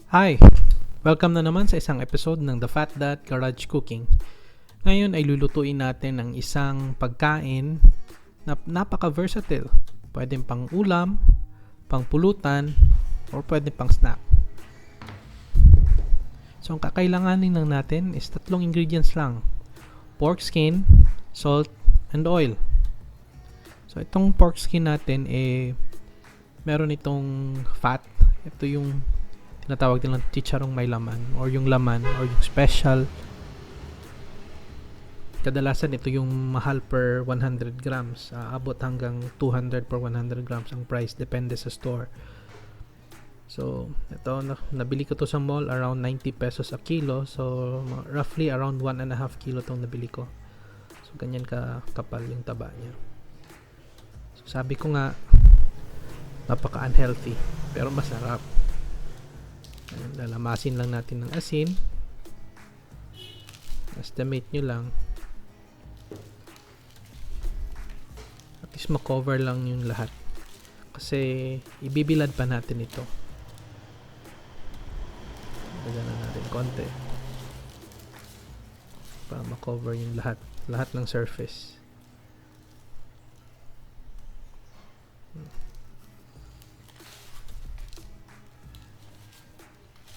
Hi! Welcome na naman sa isang episode ng The Fat Dad Garage Cooking. Ngayon ay lulutuin natin ang isang pagkain na napaka-versatile. Pwedeng pang ulam, pang pulutan, or pwedeng pang snack. So ang kakailanganin lang natin is 3 ingredients lang. Pork skin, salt, and oil. So itong pork skin natin meron itong fat. Ito yung tinatawag nilang chicharong may laman or yung laman or yung special. Kadalasan ito yung mahal per 100 grams. Abot hanggang 200 per 100 grams ang price, depende sa store. So ito, nabili ko to sa mall around 90 pesos a kilo. So roughly around 1.5 kilo tong nabili ko. So ganyan kapal yung taba niya. So sabi ko nga, napaka unhealthy pero masarap. Lalamasin lang natin ng asin. Estimate nyo lang. At least makover lang yung lahat. Kasi ibibilad pa natin ito. Lagyan na natin konti. Para makover yung lahat. Lahat ng surface.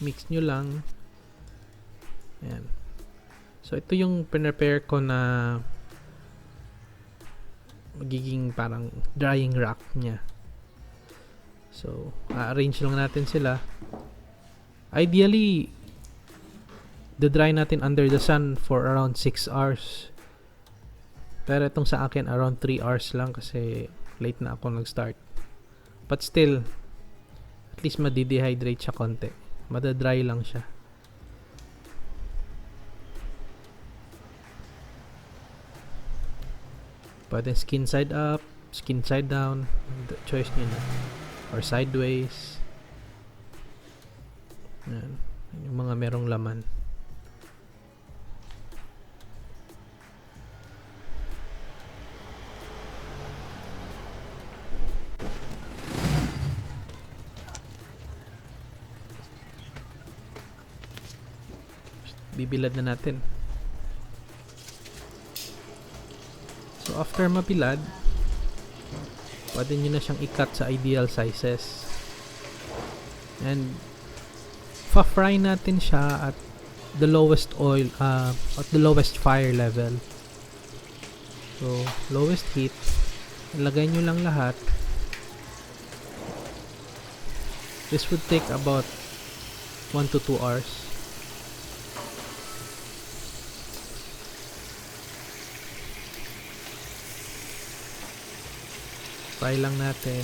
Mix nyo lang. Ayan. So ito yung prepare ko na magiging parang drying rack niya. So arrange lang natin sila. Ideally, dry natin under the sun for around 6 hours. Pero itong sa akin around 3 hours lang kasi late na ako nag-start. But still, at least madi-dehydrate siya konti. Madadry lang siya. Pwede skin side up, skin side down. The choice nyo na. Or sideways. Yan. Yung mga merong laman. Bibilad na natin. So after mabilad, pwede nyo na siyang i-cut sa ideal sizes. And fa-fry natin siya at the lowest at the lowest fire level. So lowest heat. Ilagay nyo lang lahat. This would take about 1 to 2 hours. Fry lang natin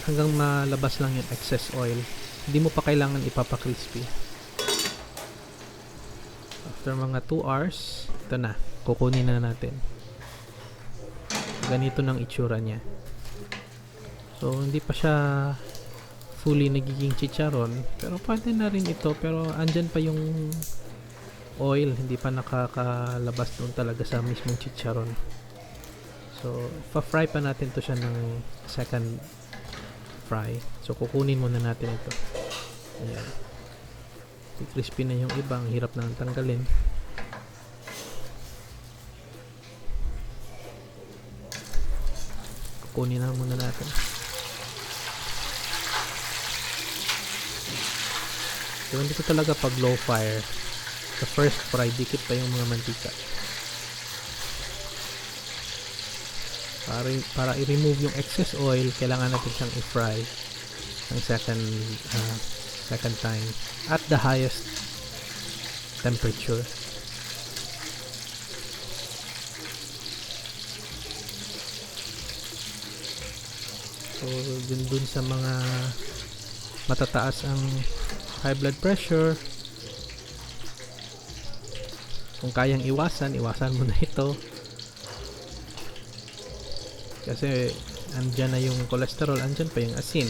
hanggang malabas lang yung excess oil. Hindi mo pa kailangan ipapa-crispy. After mga 2 hours, ito na. Kukunin na natin. Ganito ng itsura niya. So, hindi pa siya fully nagiging chicharon. Pero pwede na rin ito. Pero andyan pa yung oil. Hindi pa nakakalabas doon talaga sa mismong chicharon. So, pa-fry pa natin to siya ng second fry. So, kukunin muna natin ito. Ayan. Crispy na yung iba. Ang hirap na tanggalin. Kukunin na muna natin. So, hindi ko talaga pag low fire. Sa first fry, dikit pa yung mga mantika. Para i-remove yung excess oil, kailangan natin siyang i-fry ng second time at the highest temperature. So dun sa mga matataas ang high blood pressure, kung kayang iwasan mo na ito. Kasi andyan na yung cholesterol, andyan pa yung asin.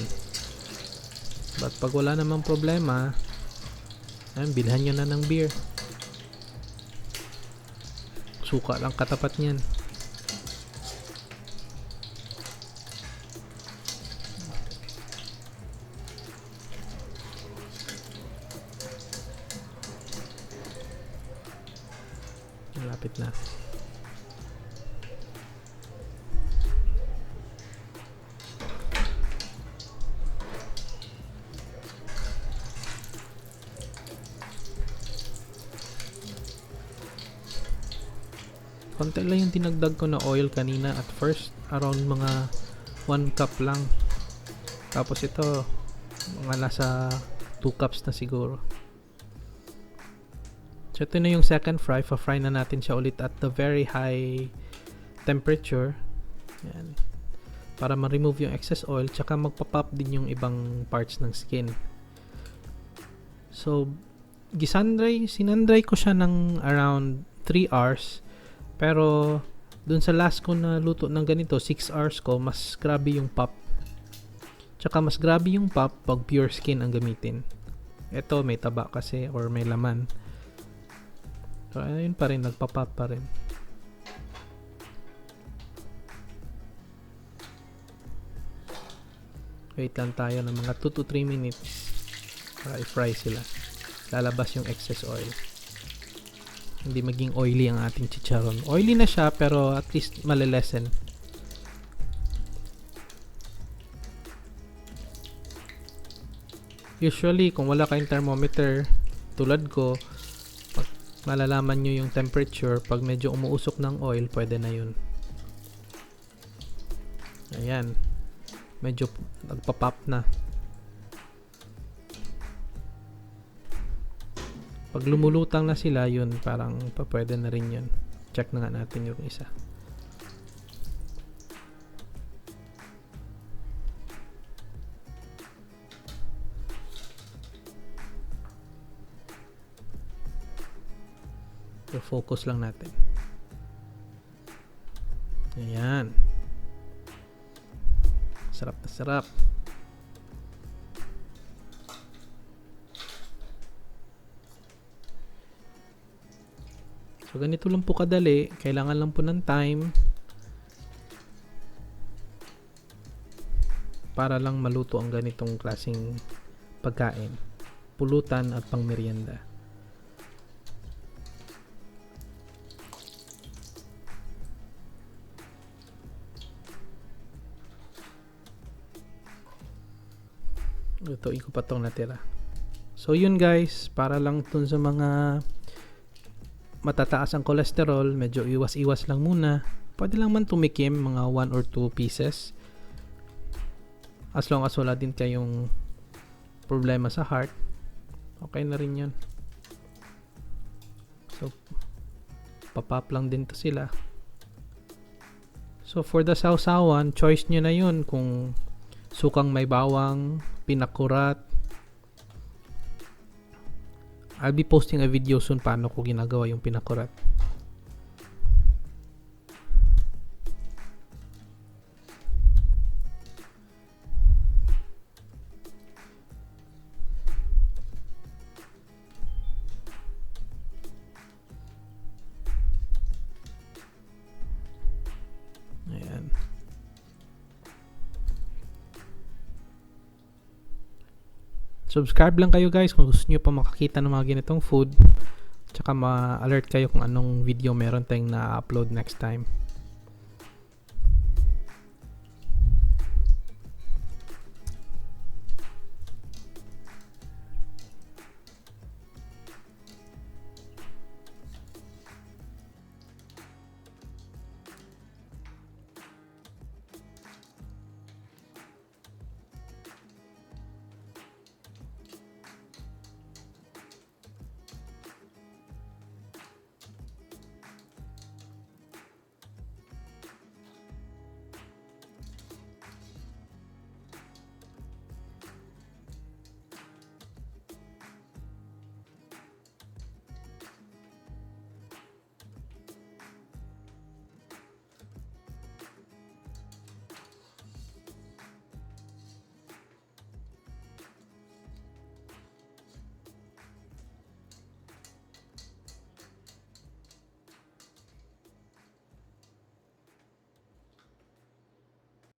But pag wala namang problema, bilhan nyo na ng beer. Suka lang katapat niyan. malapit na. Konti lang yung dinagdag ko na oil kanina at first, around mga 1 cup lang. Tapos ito, mga nasa 2 cups na siguro. So ito na yung second fry. Pa-fry na natin siya ulit at the very high temperature. Yan. Para ma-remove yung excess oil, tsaka magpa-pop din yung ibang parts ng skin. So, sinandray ko siya ng around 3 hours. Pero dun sa last ko na luto ng ganito, 6 hours ko, mas grabe yung pop. Tsaka mas grabe yung pop pag pure skin ang gamitin. Ito may taba kasi or may laman. So ayun pa rin, nagpa-pop pa rin. Wait lang tayo ng mga 2 to 3 minutes para i-fry sila. Lalabas yung excess oil. Hindi maging oily ang ating chicharon. Oily na siya pero at least malilesen. Usually kung wala kayong thermometer tulad ko, malalaman nyo yung temperature. Pag medyo umuusok ng oil, pwede na yun. Ayan, medyo nagpa-pop na. Pag lumulutang na sila, yun, parang pwede na rin yun. Check na nga natin yung isa. So, focus lang natin. Ayan. Sarap na sarap. So, ganito lang po kadali. Kailangan lang po ng time para lang maluto ang ganitong klaseng pagkain. Pulutan at pangmeryenda. Ito, iko pa tong natira. So, yun guys. Para lang dun sa mga matataas ang cholesterol, medyo iwas-iwas lang muna. Pwede lang man tumikim mga 1 or 2 pieces. As long as wala din kayong problema sa heart, okay na rin yun. So, papap lang din to sila. So, for the sausawan, choice nyo na yun kung sukang may bawang, pinakurat. I'll be posting a video soon paano ko ginagawa yung pinakurat. Ayan. Subscribe lang kayo guys kung gusto nyo pa makakita ng mga ganitong food. Tsaka ma-alert kayo kung anong video meron tayong na-upload next time.